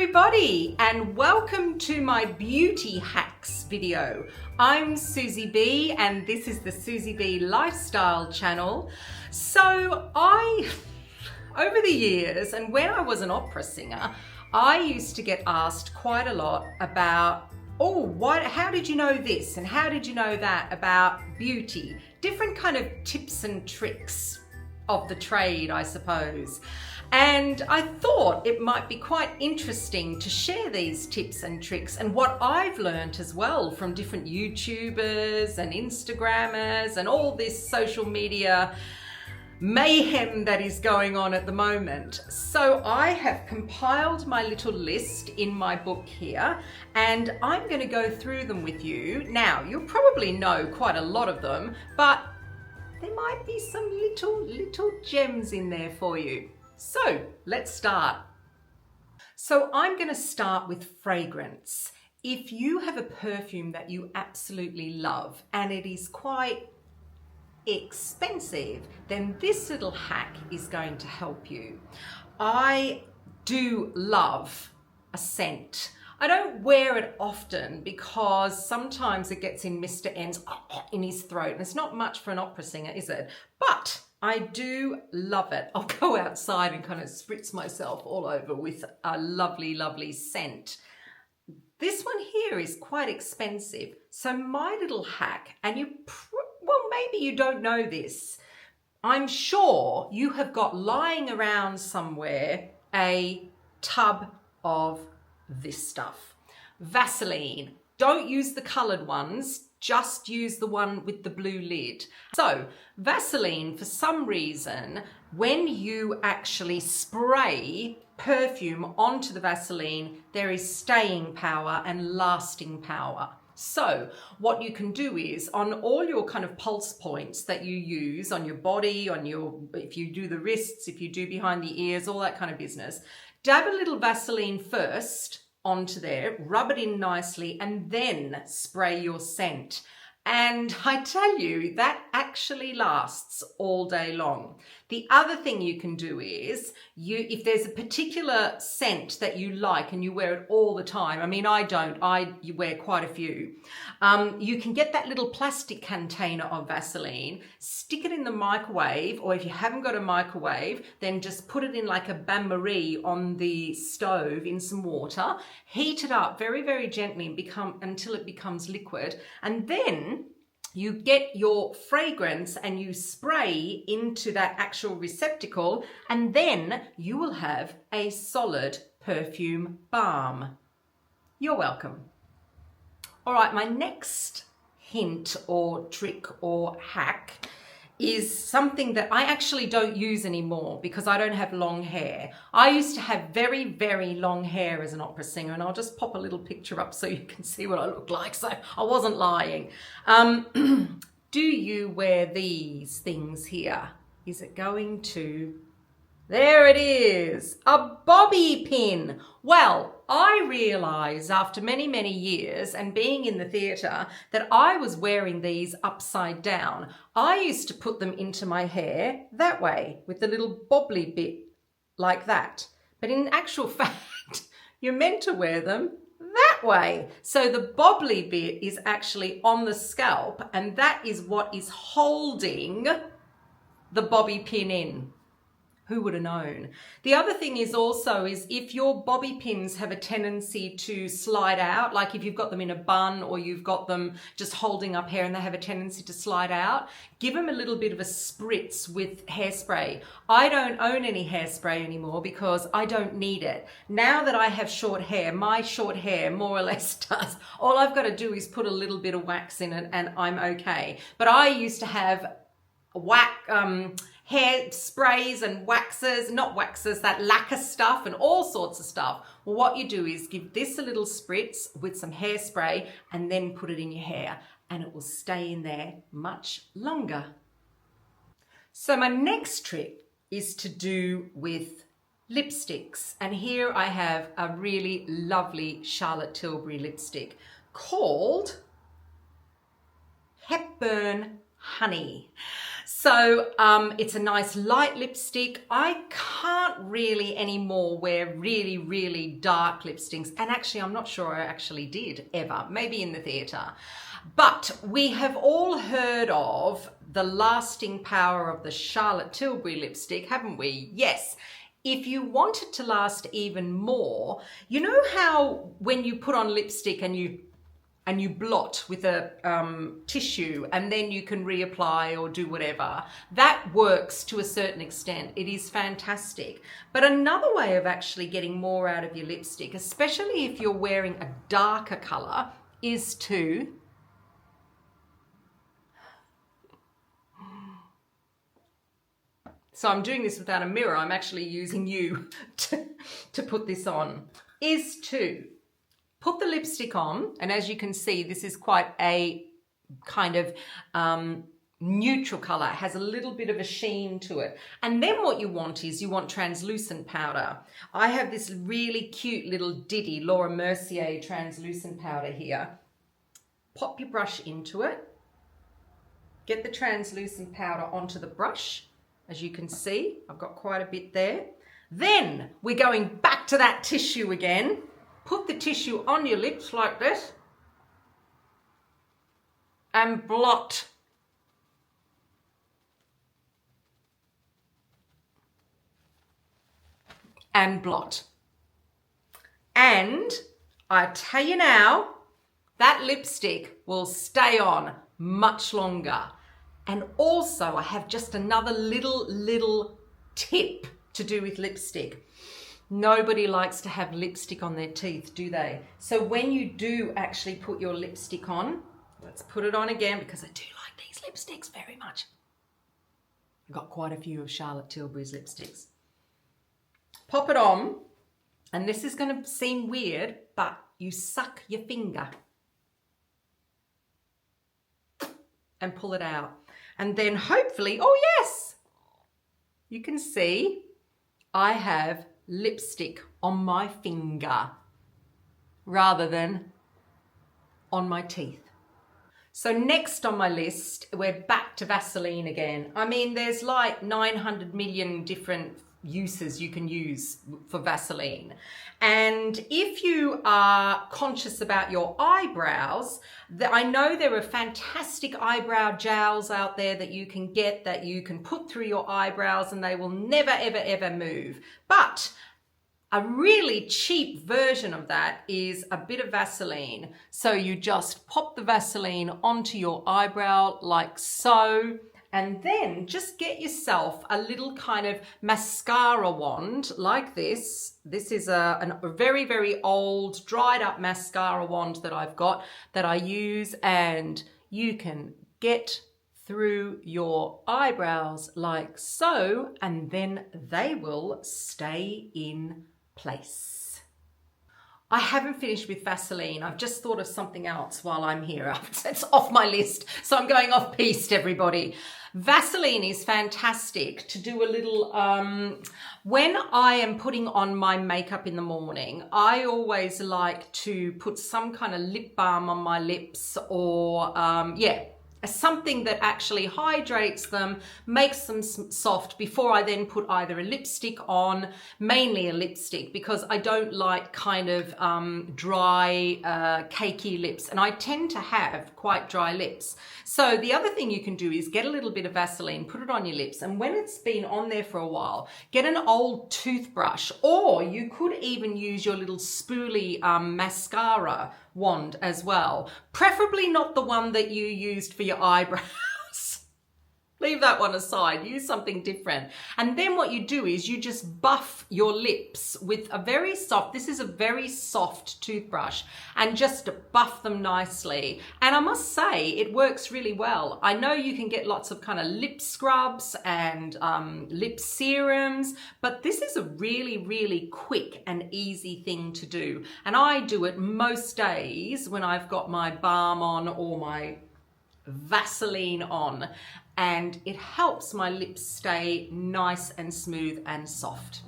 everybody, and welcome to my beauty hacks video. I'm Susie B and this is the Susie B Lifestyle channel. So over the years, and when I was an opera singer, I used to get asked quite a lot about, how did you know this and how did you know that about beauty? Different kind of tips and tricks of the trade, I suppose. And I thought it might be quite interesting to share these tips and tricks and what I've learned as well from different YouTubers and Instagrammers and all this social media mayhem that is going on at the moment. So I have compiled my little list in my book here, and I'm going to go through them with you. Now, you'll probably know quite a lot of them, but there might be some little gems in there for you. So let's start. So I'm going to start with fragrance. If you have a perfume that you absolutely love and it is quite expensive, then this little hack is going to help you. I do love a scent. I don't wear it often because sometimes it gets in Mr. N's in his throat, and it's not much for an opera singer, is it? But I do love it. I'll go outside and kind of spritz myself all over with a lovely, lovely scent. This one here is quite expensive. So my little hack, and maybe you don't know this. I'm sure you have got lying around somewhere a tub of this stuff. Vaseline. Don't use the coloured ones, just use the one with the blue lid. So Vaseline, for some reason, when you actually spray perfume onto the Vaseline, there is staying power and lasting power. So what you can do is, on all your kind of pulse points that you use on your body, if you do the wrists, if you do behind the ears, all that kind of business, dab a little Vaseline first onto there, rub it in nicely, and then spray your scent. And I tell you, that actually lasts all day long. The other thing you can do is, if there's a particular scent that you like and you wear it all the time, I mean, I don't, you wear quite a few, you can get that little plastic container of Vaseline, stick it in the microwave, or if you haven't got a microwave, then just put it in like a bain-marie on the stove in some water, heat it up very, very gently until it becomes liquid, and then you get your fragrance and you spray into that actual receptacle, and then you will have a solid perfume balm. You're welcome. All right, my next hint or trick or hack is something that I actually don't use anymore because I don't have long hair. I used to have very, very long hair as an opera singer, and I'll just pop a little picture up so you can see what I look like, so I wasn't lying. Do you wear these things here? Is it going to... There it is, a bobby pin. Well, I realised after many, many years and being in the theatre that I was wearing these upside down. I used to put them into my hair that way with the little bobbly bit like that. But in actual fact, you're meant to wear them that way. So the bobbly bit is actually on the scalp, and that is what is holding the bobby pin in. Who would have known? The other thing is also if your bobby pins have a tendency to slide out, like if you've got them in a bun or you've got them just holding up hair and they have a tendency to slide out, give them a little bit of a spritz with hairspray. I don't own any hairspray anymore because I don't need it. Now that I have short hair, my short hair more or less does. All I've got to do is put a little bit of wax in it and I'm okay. But I used to have hair sprays and that lacquer stuff and all sorts of stuff. Well, what you do is give this a little spritz with some hairspray and then put it in your hair, and it will stay in there much longer. So my next trick is to do with lipsticks, and here I have a really lovely Charlotte Tilbury lipstick called Hepburn Honey. So it's a nice light lipstick. I can't really anymore wear really, really dark lipsticks. And actually, I'm not sure I actually did ever, maybe in the theatre. But we have all heard of the lasting power of the Charlotte Tilbury lipstick, haven't we? Yes. If you want it to last even more, you know how when you put on lipstick and you blot with a tissue and then you can reapply or do whatever. That works to a certain extent. It is fantastic. But another way of actually getting more out of your lipstick, especially if you're wearing a darker colour, is to so I'm doing this without a mirror. I'm actually using you to put this on, is to put the lipstick on, and as you can see, this is quite a kind of neutral colour. It has a little bit of a sheen to it. And then what you want is you want translucent powder. I have this really cute little ditty Laura Mercier translucent powder here. Pop your brush into it. Get the translucent powder onto the brush. As you can see, I've got quite a bit there. Then we're going back to that tissue again. Put the tissue on your lips like this and blot. And blot. And I tell you now, that lipstick will stay on much longer. And also I have just another little tip to do with lipstick. Nobody likes to have lipstick on their teeth, do they? So when you do actually put your lipstick on, let's put it on again because I do like these lipsticks very much. I've got quite a few of Charlotte Tilbury's lipsticks. Pop it on, and this is going to seem weird, but you suck your finger and pull it out. And then hopefully, oh yes, you can see I have lipstick on my finger rather than on my teeth. So next on my list, we're back to Vaseline again. I mean, there's like 900 million different uses you can use for Vaseline. And if you are conscious about your eyebrows, I know there are fantastic eyebrow gels out there that you can get that you can put through your eyebrows and they will never, ever, ever move. But a really cheap version of that is a bit of Vaseline. So you just pop the Vaseline onto your eyebrow like so, and then just get yourself a little kind of mascara wand like this. This is a very, very old dried up mascara wand that I've got that I use, and you can get through your eyebrows like so, and then they will stay in place. I haven't finished with Vaseline. I've just thought of something else while I'm here. It's off my list, so I'm going off piste, everybody. Vaseline is fantastic to do a little, when I am putting on my makeup in the morning, I always like to put some kind of lip balm on my lips or, something that actually hydrates them, makes them soft before I then put either a lipstick on, mainly a lipstick, because I don't like kind of dry, cakey lips, and I tend to have quite dry lips. So the other thing you can do is get a little bit of Vaseline, put it on your lips, and when it's been on there for a while, get an old toothbrush, or you could even use your little spoolie mascara wand as well. Preferably not the one that you used for your eyebrows. Leave that one aside, use something different. And then what you do is you just buff your lips with a very soft, this is a very soft toothbrush, and just buff them nicely. And I must say, it works really well. I know you can get lots of kind of lip scrubs and lip serums, but this is a really, really quick and easy thing to do. And I do it most days when I've got my balm on or my Vaseline on, and it helps my lips stay nice and smooth and soft.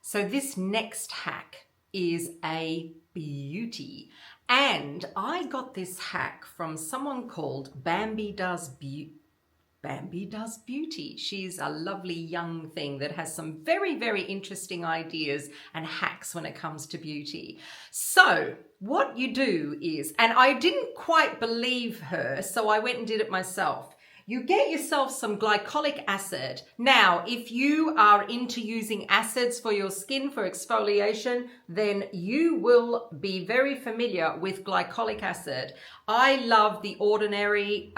So this next hack is a beauty, and I got this hack from someone called Bambi Does Beauty. Bambi Does Beauty. She's a lovely young thing that has some very, very interesting ideas and hacks when it comes to beauty. So what you do is, and I didn't quite believe her, so I went and did it myself. You get yourself some glycolic acid. Now, if you are into using acids for your skin for exfoliation, then you will be very familiar with glycolic acid. I love the Ordinary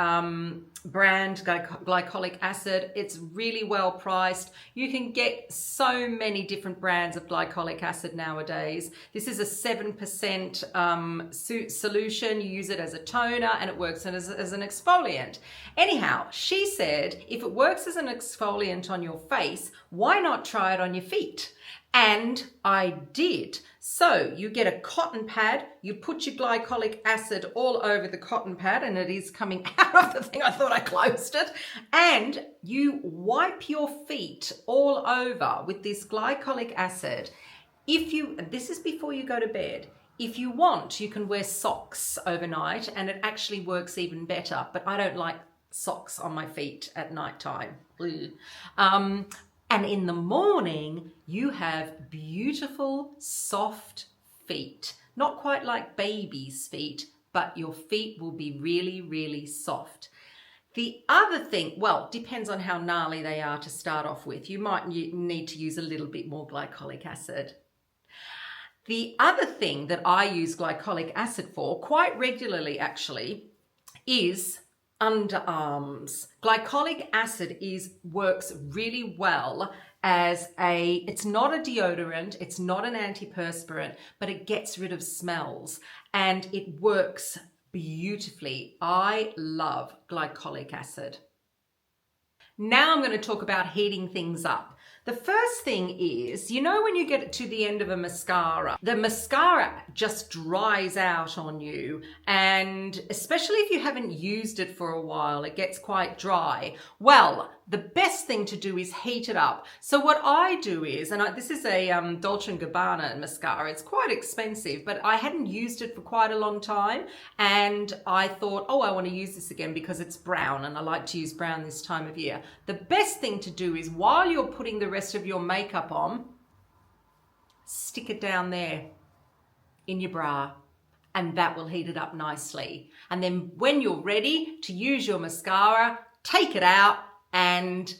brand glycolic acid. It's really well priced. You can get so many different brands of glycolic acid nowadays. This is a 7% solution. You use it as a toner and it works as an exfoliant. Anyhow, she said, if it works as an exfoliant on your face, why not try it on your feet? And I did. So you get a cotton pad, you put your glycolic acid all over the cotton pad, and it is coming out of the thing. I thought I closed it. And you wipe your feet all over with this glycolic acid. This is before you go to bed. If you want, you can wear socks overnight and it actually works even better, but I don't like socks on my feet at nighttime. And in the morning, you have beautiful, soft feet. Not quite like baby's feet, but your feet will be really, really soft. The other thing, well, depends on how gnarly they are to start off with. You might need to use a little bit more glycolic acid. The other thing that I use glycolic acid for, quite regularly actually, is underarms. Glycolic acid works really well as it's not a deodorant, it's not an antiperspirant, but it gets rid of smells and it works beautifully. I love glycolic acid. Now I'm going to talk about heating things up. The first thing is, you know, when you get to the end of a mascara, the mascara just dries out on you, and especially if you haven't used it for a while, it gets quite dry. Well, the best thing to do is heat it up. So what I do is, this is a Dolce & Gabbana mascara. It's quite expensive, but I hadn't used it for quite a long time, and I thought, oh, I want to use this again because it's brown, and I like to use brown this time of year. The best thing to do is, while you're putting the rest of your makeup on, stick it down there in your bra, and that will heat it up nicely. And then when you're ready to use your mascara, take it out and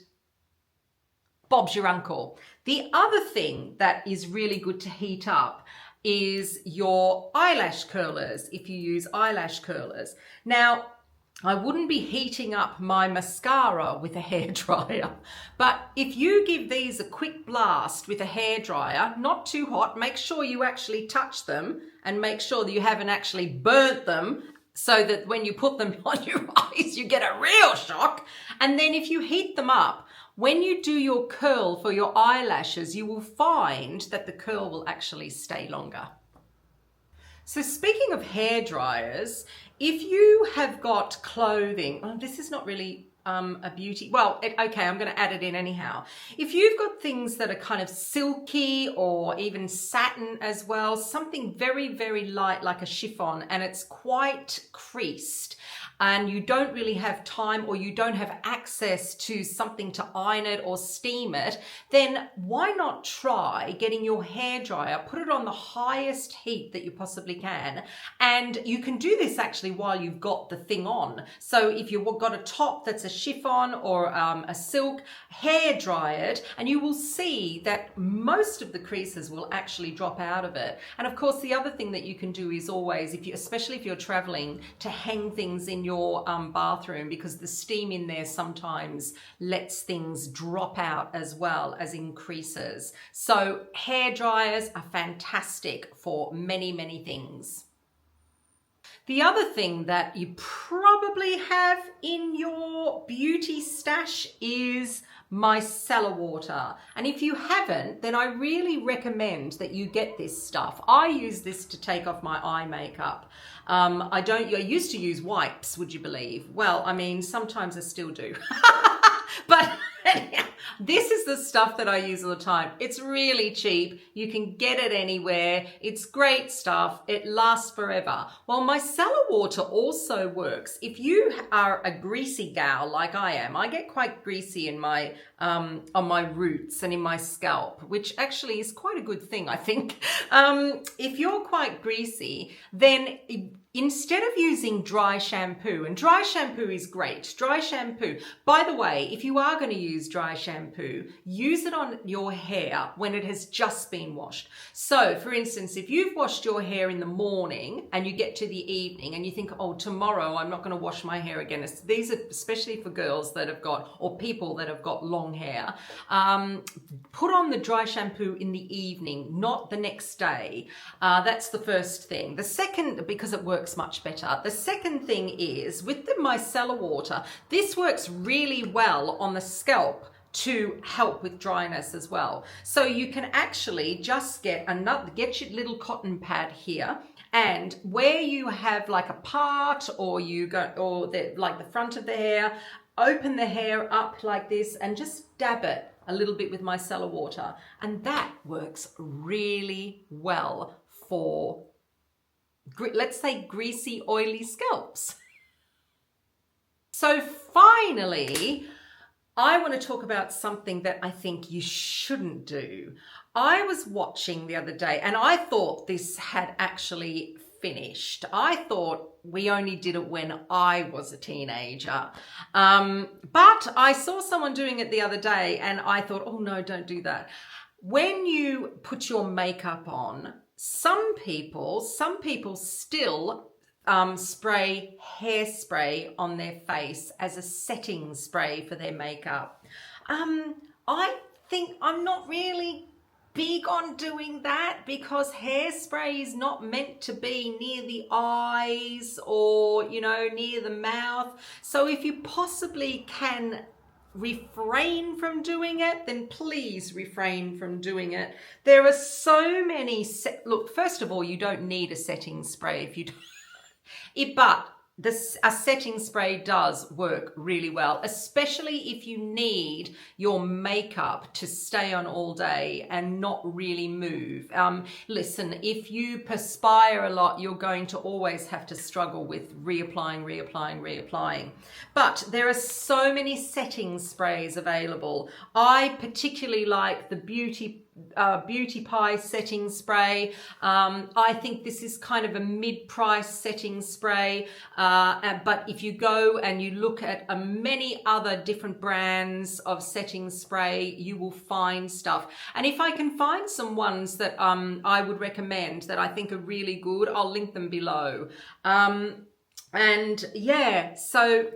Bob's your uncle. The other thing that is really good to heat up is your eyelash curlers, if you use eyelash curlers. Now, I wouldn't be heating up my mascara with a hairdryer, but if you give these a quick blast with a hairdryer, not too hot, make sure you actually touch them and make sure that you haven't actually burnt them, so that when you put them on your eyes, you get a real shock. And then if you heat them up, when you do your curl for your eyelashes, you will find that the curl will actually stay longer. So speaking of hair dryers, if you have got clothing, this is not really a beauty, okay, I'm going to add it in anyhow. If you've got things that are kind of silky or even satin as well, something very, very light like a chiffon, and it's quite creased, and you don't really have time or you don't have access to something to iron it or steam it, then why not try getting your hairdryer, put it on the highest heat that you possibly can, and you can do this actually while you've got the thing on. So if you've got a top that's a chiffon or a silk, hair dry it, and you will see that most of the creases will actually drop out of it. And of course, the other thing that you can do is always, especially if you're traveling, to hang things in your bathroom, because the steam in there sometimes lets things drop out as well as in creases. So hair dryers are fantastic for many, many things. The other thing that you probably have in your beauty stash is micellar water. And if you haven't, then I really recommend that you get this stuff. I use this to take off my eye makeup. I used to use wipes, would you believe? Well, I mean, sometimes I still do. But anyhow, This is the stuff that I use all the time. It's really cheap. You can get it anywhere. It's great stuff. It lasts forever. Well, micellar water also works. If you are a greasy gal like I am, I get quite greasy in my on my roots and in my scalp, which actually is quite a good thing, I think. If you're quite greasy, then instead of using dry shampoo, and dry shampoo is great, dry shampoo, by the way, if you are going to use dry shampoo, use it on your hair when it has just been washed. So for instance, if you've washed your hair in the morning and you get to the evening and you think, oh, tomorrow I'm not going to wash my hair again. These are especially for girls that have got, or people that have got long hair, put on the dry shampoo in the evening, not the next day. That's the first thing. The second, because it works much better. The second thing is with the micellar water, this works really well on the scalp to help with dryness as well. So you can actually just get your little cotton pad here, and where you have like a part or like the front of the hair, open the hair up like this and just dab it a little bit with micellar water, and that works really well for, let's say, greasy, oily scalps. So finally, I want to talk about something that I think you shouldn't do. I was watching the other day and I thought this had actually finished. I thought we only did it when I was a teenager. But I saw someone doing it the other day and I thought, oh no, don't do that. When you put your makeup on, some people still spray hairspray on their face as a setting spray for their makeup. I think I'm not really big on doing that because hairspray is not meant to be near the eyes or, near the mouth. So if you possibly can refrain from doing it, then please refrain from doing it. There are so many, look, first of all, you don't need a setting spray if you don't. But a setting spray does work really well, especially if you need your makeup to stay on all day and not really move. Listen, if you perspire a lot, you're going to always have to struggle with reapplying. But there are so many setting sprays available. I particularly like the Beauty Pie setting spray. I think this is kind of a mid-price setting spray, but if you go and you look at many other different brands of setting spray, you will find stuff. And if I can find some ones that I would recommend that I think are really good, I'll link them below. And yeah, so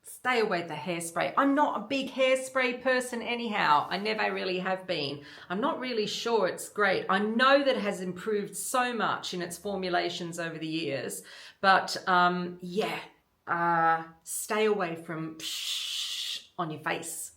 stay away with the hairspray. I'm not a big hairspray person anyhow. I never really have been. I'm not really sure it's great. I know that it has improved so much in its formulations over the years, but stay away from on your face.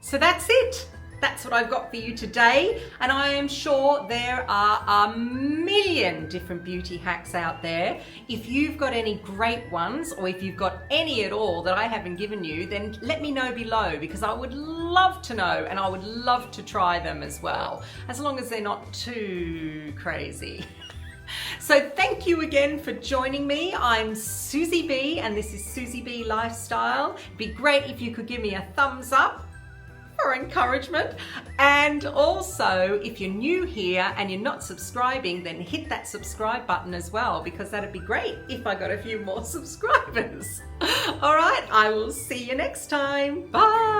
So that's it. That's what I've got for you today, and I am sure there are a million different beauty hacks out there. If you've got any great ones, or if you've got any at all that I haven't given you, then let me know below, because I would love to know and I would love to try them as well, as long as they're not too crazy. So thank you again for joining me. I'm Susie B, and this is Susie B Lifestyle. It'd be great if you could give me a thumbs up for encouragement, and also if you're new here and you're not subscribing, then hit that subscribe button as well, because that'd be great if I got a few more subscribers. All right, I will see you next time. Bye.